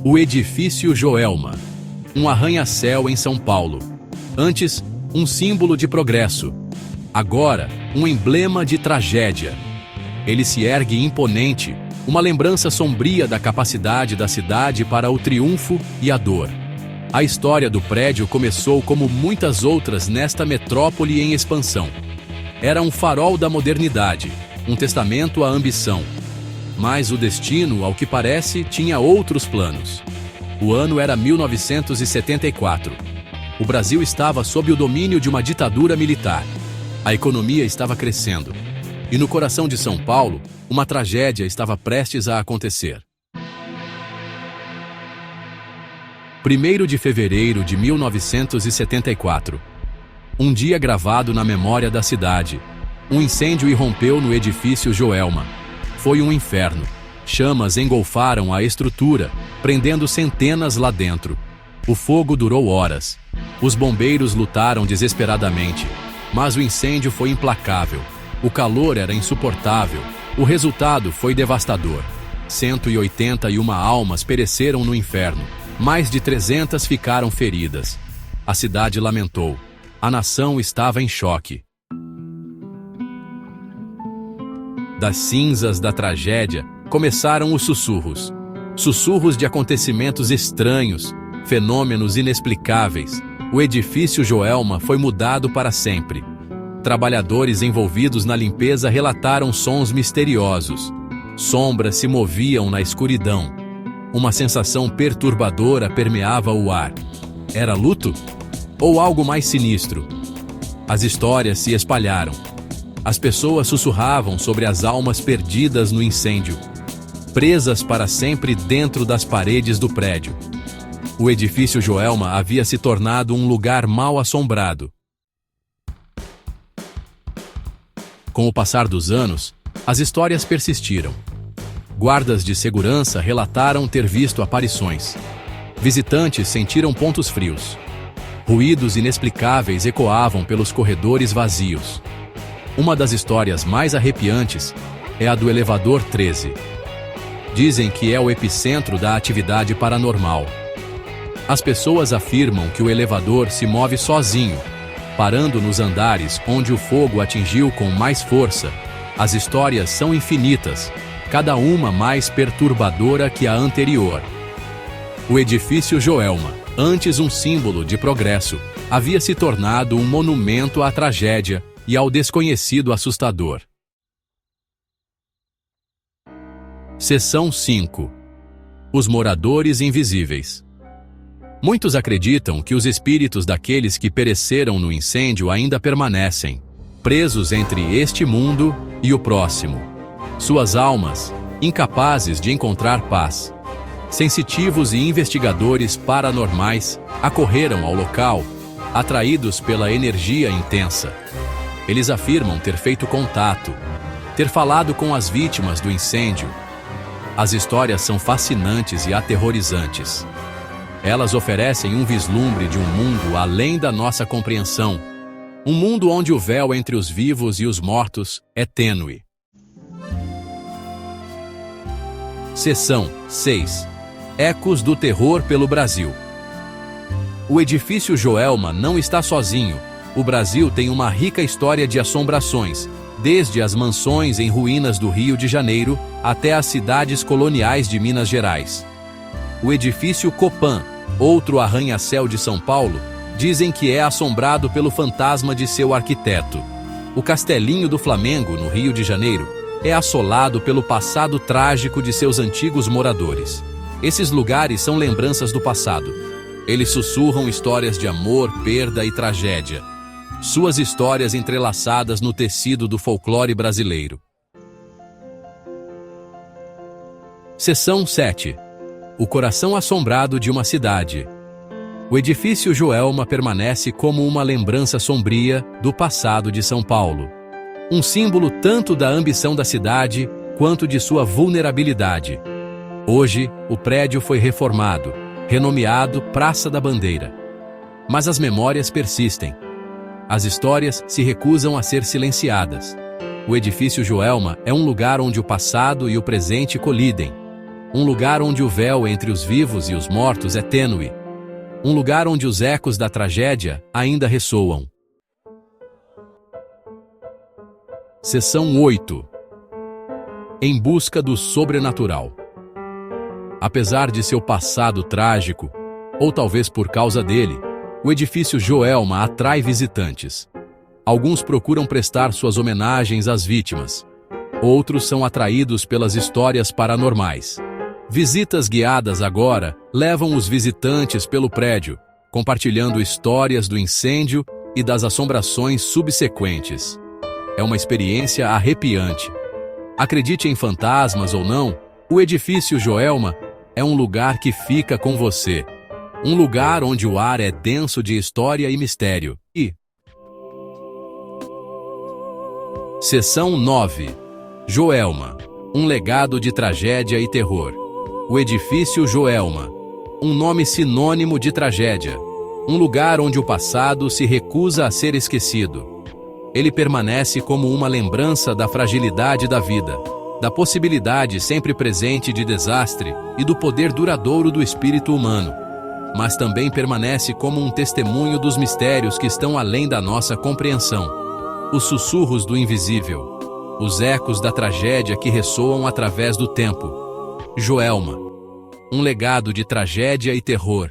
O edifício Joelma, um arranha-céu em São Paulo. Antes, um símbolo de progresso. Agora, um emblema de tragédia. Ele se ergue imponente, uma lembrança sombria da capacidade da cidade para o triunfo e a dor. A história do prédio começou como muitas outras nesta metrópole em expansão. Era um farol da modernidade, um testamento à ambição. Mas o destino, ao que parece, tinha outros planos. O ano era 1974. O Brasil estava sob o domínio de uma ditadura militar. A economia estava crescendo. E no coração de São Paulo, uma tragédia estava prestes a acontecer. 1º de fevereiro de 1974. Um dia gravado na memória da cidade. Um incêndio irrompeu no edifício Joelma. Foi um inferno. Chamas engolfaram a estrutura, prendendo centenas lá dentro. O fogo durou horas. Os bombeiros lutaram desesperadamente, mas o incêndio foi implacável. O calor era insuportável. O resultado foi devastador. 181 almas pereceram no inferno. Mais de 300 ficaram feridas. A cidade lamentou. A nação estava em choque. Das cinzas da tragédia, começaram os sussurros. Sussurros de acontecimentos estranhos, fenômenos inexplicáveis. O edifício Joelma foi mudado para sempre. Trabalhadores envolvidos na limpeza relataram sons misteriosos. Sombras se moviam na escuridão. Uma sensação perturbadora permeava o ar. Era luto? Ou algo mais sinistro? As histórias se espalharam. As pessoas sussurravam sobre as almas perdidas no incêndio, presas para sempre dentro das paredes do prédio. O edifício Joelma havia se tornado um lugar mal assombrado. Com o passar dos anos, as histórias persistiram. Guardas de segurança relataram ter visto aparições. Visitantes sentiram pontos frios. Ruídos inexplicáveis ecoavam pelos corredores vazios. Uma das histórias mais arrepiantes é a do elevador 13. Dizem que é o epicentro da atividade paranormal. As pessoas afirmam que o elevador se move sozinho, parando nos andares onde o fogo atingiu com mais força. As histórias são infinitas, cada uma mais perturbadora que a anterior. O edifício Joelma, antes um símbolo de progresso, havia se tornado um monumento à tragédia e ao desconhecido assustador. Seção 5. Os moradores invisíveis. Muitos acreditam que os espíritos daqueles que pereceram no incêndio ainda permanecem, presos entre este mundo e o próximo. Suas almas, incapazes de encontrar paz. Sensitivos e investigadores paranormais acorreram ao local, atraídos pela energia intensa. Eles afirmam ter feito contato, ter falado com as vítimas do incêndio. As histórias são fascinantes e aterrorizantes. Elas oferecem um vislumbre de um mundo além da nossa compreensão, um mundo onde o véu entre os vivos e os mortos é tênue. Seção 6. Ecos do terror pelo Brasil. O edifício Joelma não está sozinho. O Brasil tem uma rica história de assombrações, desde as mansões em ruínas do Rio de Janeiro até as cidades coloniais de Minas Gerais. O edifício Copan, outro arranha-céu de São Paulo, dizem que é assombrado pelo fantasma de seu arquiteto. O Castelinho do Flamengo, no Rio de Janeiro, é assolado pelo passado trágico de seus antigos moradores. Esses lugares são lembranças do passado. Eles sussurram histórias de amor, perda e tragédia. Suas histórias entrelaçadas no tecido do folclore brasileiro. Seção 7. O coração assombrado de uma cidade. O edifício Joelma permanece como uma lembrança sombria do passado de São Paulo. Um símbolo tanto da ambição da cidade quanto de sua vulnerabilidade. Hoje, o prédio foi reformado, renomeado Praça da Bandeira. Mas as memórias persistem. As histórias se recusam a ser silenciadas. O edifício Joelma é um lugar onde o passado e o presente colidem. Um lugar onde o véu entre os vivos e os mortos é tênue. Um lugar onde os ecos da tragédia ainda ressoam. Seção 8. Em busca do sobrenatural. Apesar de seu passado trágico, ou talvez por causa dele, o edifício Joelma atrai visitantes. Alguns procuram prestar suas homenagens às vítimas. Outros são atraídos pelas histórias paranormais. Visitas guiadas agora levam os visitantes pelo prédio, compartilhando histórias do incêndio e das assombrações subsequentes. É uma experiência arrepiante. Acredite em fantasmas ou não, o edifício Joelma é um lugar que fica com você. Um lugar onde o ar é denso de história e mistério. Seção 9. Joelma. Um legado de tragédia e terror. O edifício Joelma. Um nome sinônimo de tragédia. Um lugar onde o passado se recusa a ser esquecido. Ele permanece como uma lembrança da fragilidade da vida, da possibilidade sempre presente de desastre e do poder duradouro do espírito humano. Mas também permanece como um testemunho dos mistérios que estão além da nossa compreensão. Os sussurros do invisível. Os ecos da tragédia que ressoam através do tempo. Joelma. Um legado de tragédia e terror.